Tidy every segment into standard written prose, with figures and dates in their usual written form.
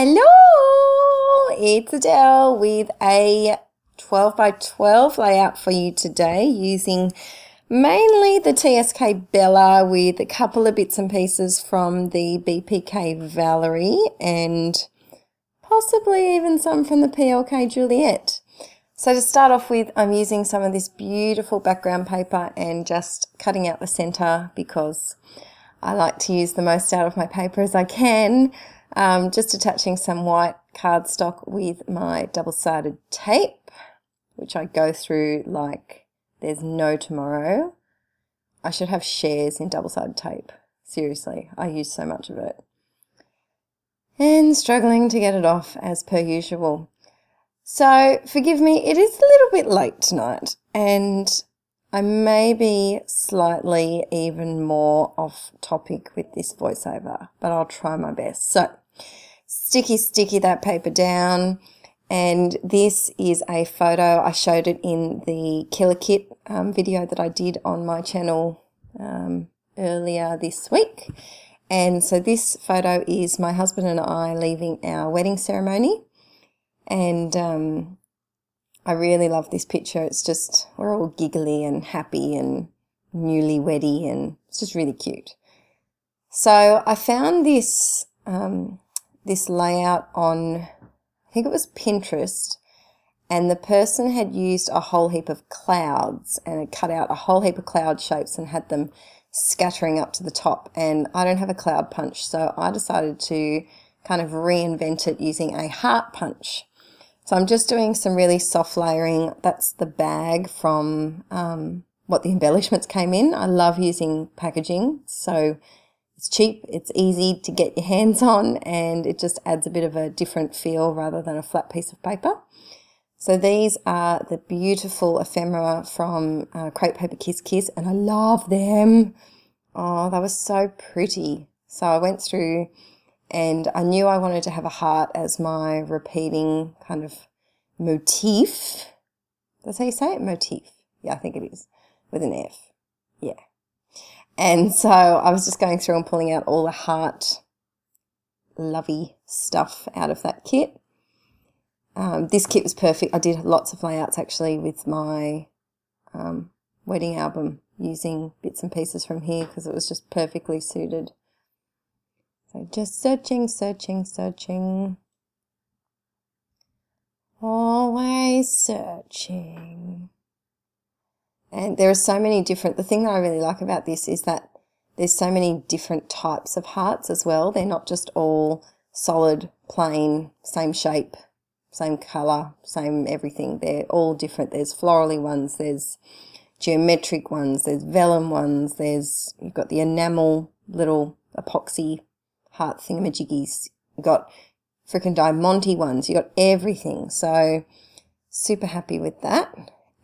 Hello, it's Adele with a 12 by 12 layout for you today using mainly the TSK Bella with a couple of bits and pieces from the BPK Valerie and possibly even some from the PLK Juliet. So to start off with, I'm using some of this beautiful background paper and just cutting out the center because I like to use the most out of my paper as I can. Just attaching some white cardstock with my double-sided tape, which I go through like there's no tomorrow. I should have shares in double-sided tape. Seriously, I use so much of it. And struggling to get it off as per usual. So forgive me, it is a little bit late tonight and I may be slightly even more off topic with this voiceover, but I'll try my best. So sticky that paper down, and this is a photo. I showed it in the Killer Kit video that I did on my channel earlier this week. And so this photo is my husband and I leaving our wedding ceremony, and I really love this picture. It's just, we're all giggly and happy and newlyweddy, and it's just really cute. So I found this this layout on, I think it was Pinterest, and the person had used a whole heap of clouds and had cut out a whole heap of cloud shapes and had them scattering up to the top. And I don't have a cloud punch, so I decided to kind of reinvent it using a heart punch. So I'm just doing some really soft layering. That's the bag from what the embellishments came in. I love using packaging, so it's cheap, it's easy to get your hands on, and it just adds a bit of a different feel rather than a flat piece of paper. So these are the beautiful ephemera from Crepe Paper Kiss Kiss, and I love them. Oh, they were so pretty. So I went through and I knew I wanted to have a heart as my repeating kind of motif. That's how you say it? Motif. Yeah, I think it is. With an F. Yeah. And so I was just going through and pulling out all the heart lovey stuff out of that kit. This kit was perfect. I did lots of layouts actually with my wedding album using bits and pieces from here because it was just perfectly suited. So just searching. Always searching. And there are so many different, the thing that I really like about this is that there's so many different types of hearts as well. They're not just all solid, plain, same shape, same colour, same everything. They're all different. There's florally ones, there's geometric ones, there's vellum ones, you've got the enamel little epoxy heart thingamajiggies, you've got freaking diamante ones, you've got everything. So super happy with that.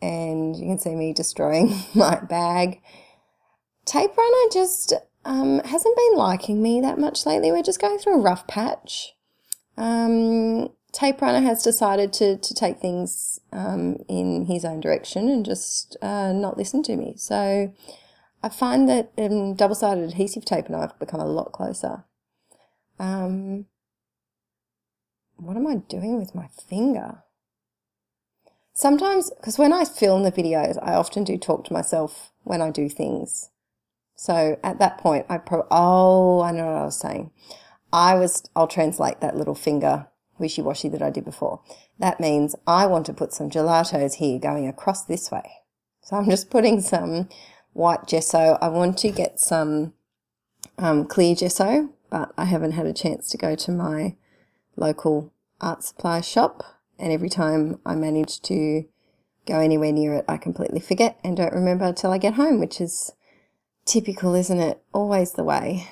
And you can see me destroying my bag. Tape Runner just hasn't been liking me that much lately. We're just going through a rough patch. Tape Runner has decided to take things in his own direction and just not listen to me. So I find that double-sided adhesive tape and I have become a lot closer. What am I doing with my finger? Sometimes, because when I film the videos, I often do talk to myself when I do things. So at that point, I know what I was saying. I'll translate that little finger wishy-washy that I did before. That means I want to put some gelatos here going across this way. So I'm just putting some white gesso. I want to get some clear gesso, but I haven't had a chance to go to my local art supply shop. And every time I manage to go anywhere near it, I completely forget and don't remember until I get home, which is typical, isn't it? Always the way.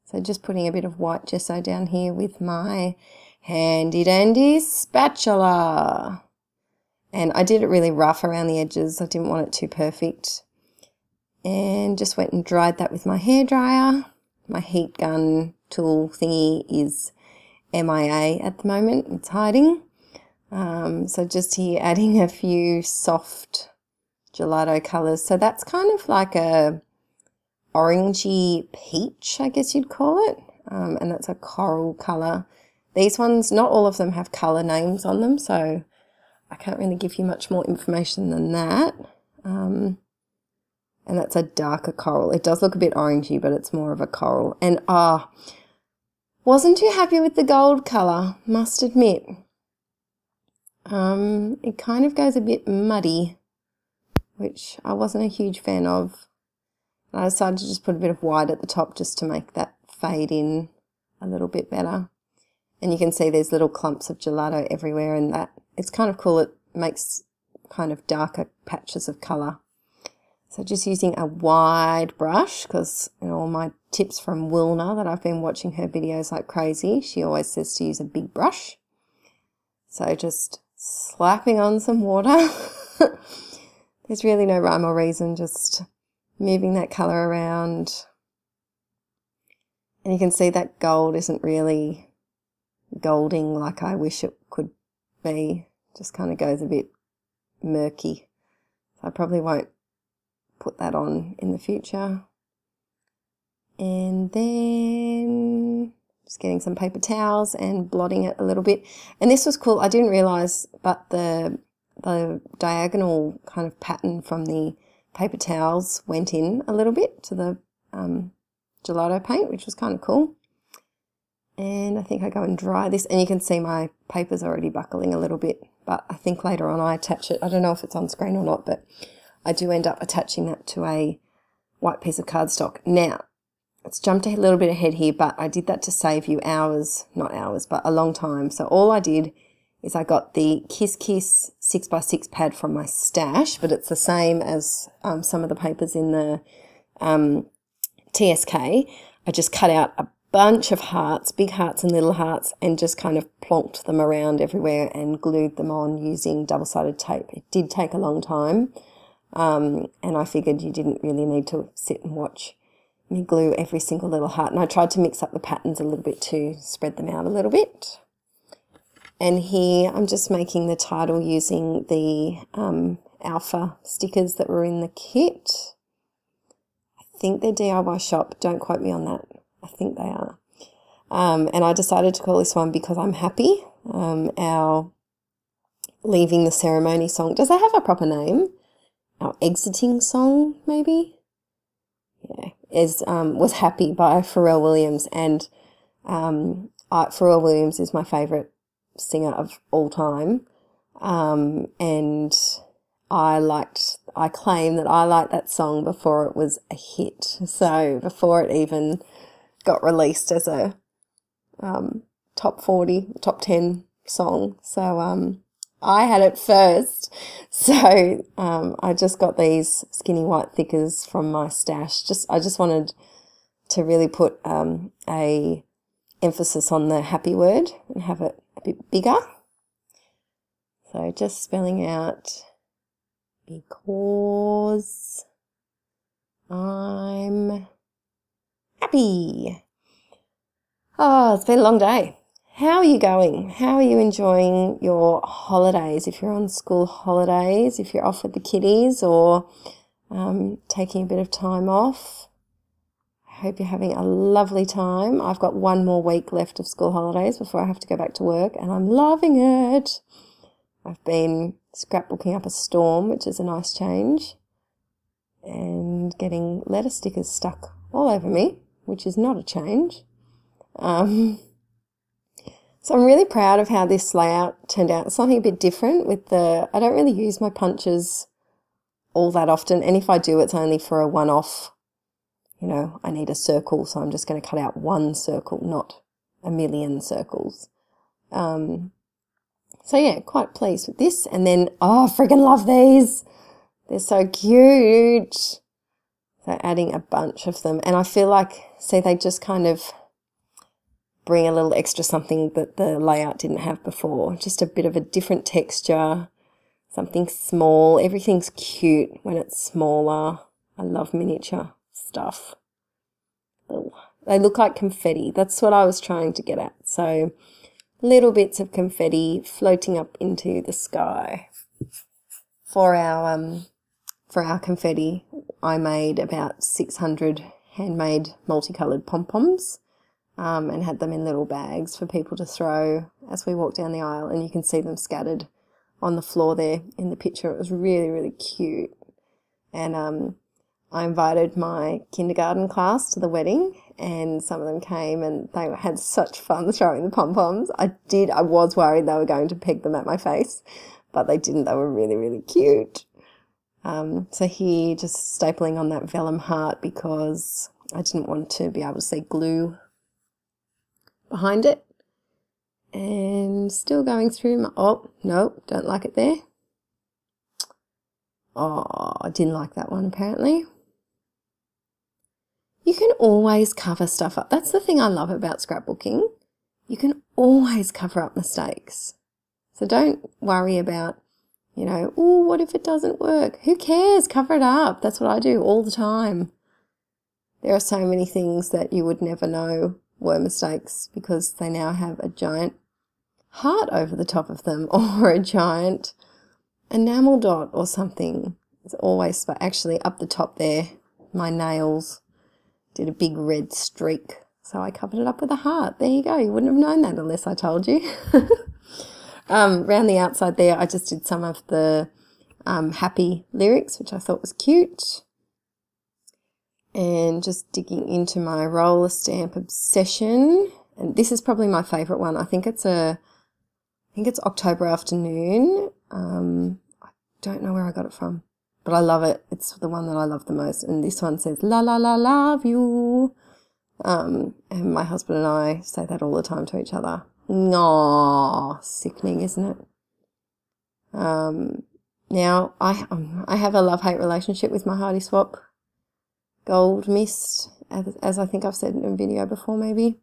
So just putting a bit of white gesso down here with my handy dandy spatula. And I did it really rough around the edges. I didn't want it too perfect. And just went and dried that with my hairdryer. My heat gun tool thingy is MIA at the moment. It's hiding. So just here adding a few soft gelato colours. So that's kind of like a orangey peach, I guess you'd call it. And that's a coral colour. These ones, not all of them have colour names on them, so I can't really give you much more information than that. And that's a darker coral. It does look a bit orangey, but it's more of a coral. And wasn't too happy with the gold colour, must admit. It kind of goes a bit muddy, which I wasn't a huge fan of. I decided to just put a bit of white at the top just to make that fade in a little bit better. And you can see there's little clumps of gelato everywhere, and that it's kind of cool. It makes kind of darker patches of colour. So just using a wide brush, because in all my tips from Wilna that I've been watching her videos like crazy, she always says to use a big brush. So just slapping on some water. There's really no rhyme or reason, just moving that colour around. And you can see that gold isn't really golding like I wish it could be. Just kind of goes a bit murky. So I probably won't put that on in the future. And then just getting some paper towels and blotting it a little bit. And this was cool. I didn't realise, but the diagonal kind of pattern from the paper towels went in a little bit to the gelato paint, which was kind of cool. And I think I go and dry this, and you can see my paper's already buckling a little bit, but I think later on I attach it. I don't know if it's on screen or not, but I do end up attaching that to a white piece of cardstock. Now, it's jumped a little bit ahead here, but I did that to save you hours, not hours, but a long time. So all I did is I got the Kiss Kiss 6x6 pad from my stash, but it's the same as some of the papers in the TSK. I just cut out a bunch of hearts, big hearts and little hearts, and just kind of plonked them around everywhere and glued them on using double-sided tape. It did take a long time, and I figured you didn't really need to sit and watch me glue every single little heart. And I tried to mix up the patterns a little bit to spread them out a little bit. And here I'm just making the title using the alpha stickers that were in the kit. I think they're DIY shop. Don't quote me on that. I think they are. And I decided to call this one Because I'm Happy. Our Leaving the Ceremony song. Does that have a proper name? Our exiting song, maybe? Yeah. Was Happy by Pharrell Williams. And Pharrell Williams is my favourite singer of all time. And I claim that I liked that song before it was a hit. So before it even got released as a top 40, top 10 song. So I had it first. So I just got these skinny white thickers from my stash. I just wanted to really put a emphasis on the happy word and have it a bit bigger. So just spelling out because I'm happy. Oh, it's been a long day. How are you going? How are you enjoying your holidays? If you're on school holidays, if you're off with the kiddies, or taking a bit of time off. I hope you're having a lovely time. I've got one more week left of school holidays before I have to go back to work, and I'm loving it. I've been scrapbooking up a storm, which is a nice change, and getting letter stickers stuck all over me, which is not a change. So I'm really proud of how this layout turned out. It's something a bit different with I don't really use my punches all that often, and if I do, it's only for a one-off. You know, I need a circle, so I'm just going to cut out one circle, not a million circles. So yeah, quite pleased with this. And then, oh, I freaking love these. They're so cute. So adding a bunch of them. And I feel like, see, they just kind of bring a little extra something that the layout didn't have before. Just a bit of a different texture, something small. Everything's cute when it's smaller. I love miniature stuff. They look like confetti. That's what I was trying to get at. So little bits of confetti floating up into the sky. For our confetti, I made about 600 handmade multicolored pom-poms. and had them in little bags for people to throw as we walked down the aisle, and you can see them scattered on the floor there in the picture. It was really, really cute. And I invited my kindergarten class to the wedding, and some of them came and they had such fun throwing the pom-poms. I was worried they were going to peg them at my face, but they didn't. They were really, really cute. So here, just stapling on that vellum heart because I didn't want to be able to see glue behind it. And still going through my, oh, no, don't like it there. Oh, I didn't like that one apparently. You can always cover stuff up. That's the thing I love about scrapbooking. You can always cover up mistakes. So don't worry about, you know, oh, what if it doesn't work? Who cares? Cover it up. That's what I do all the time. There are so many things that you would never know were mistakes because they now have a giant heart over the top of them or a giant enamel dot or something. It's always, but actually up the top there, my nails did a big red streak. So I covered it up with a heart. There you go. You wouldn't have known that unless I told you. Around the outside there, I just did some of the happy lyrics, which I thought was cute. And just digging into my roller stamp obsession. And this is probably my favourite one. I think it's October Afternoon. I don't know where I got it from, but I love it. It's the one that I love the most. And this one says, la, la, la, love you. And my husband and I say that all the time to each other. Aww, sickening, isn't it? Now, I have a love-hate relationship with my Hardy Swap Gold Mist, as I think I've said in a video before maybe.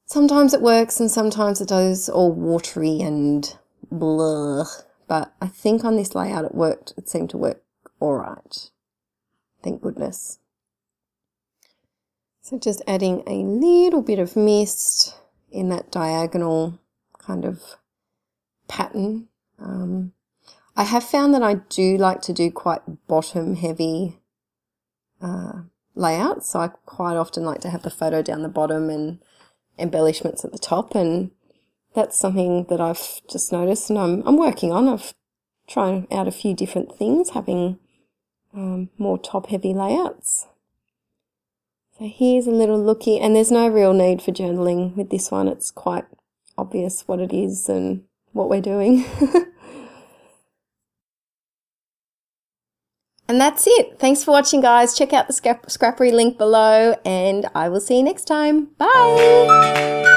Sometimes it works and sometimes it goes all watery and blah. But I think on this layout it worked. It seemed to work all right. Thank goodness. So just adding a little bit of mist in that diagonal kind of pattern. I have found that I do like to do quite bottom heavy layouts. So I quite often like to have the photo down the bottom and embellishments at the top, and that's something that I've just noticed and I'm working on. I've tried out a few different things, having more top-heavy layouts. So here's a little looky, and there's no real need for journaling with this one. It's quite obvious what it is and what we're doing. And that's it. Thanks for watching, guys. Check out the scrappery link below, and I will see you next time. Bye!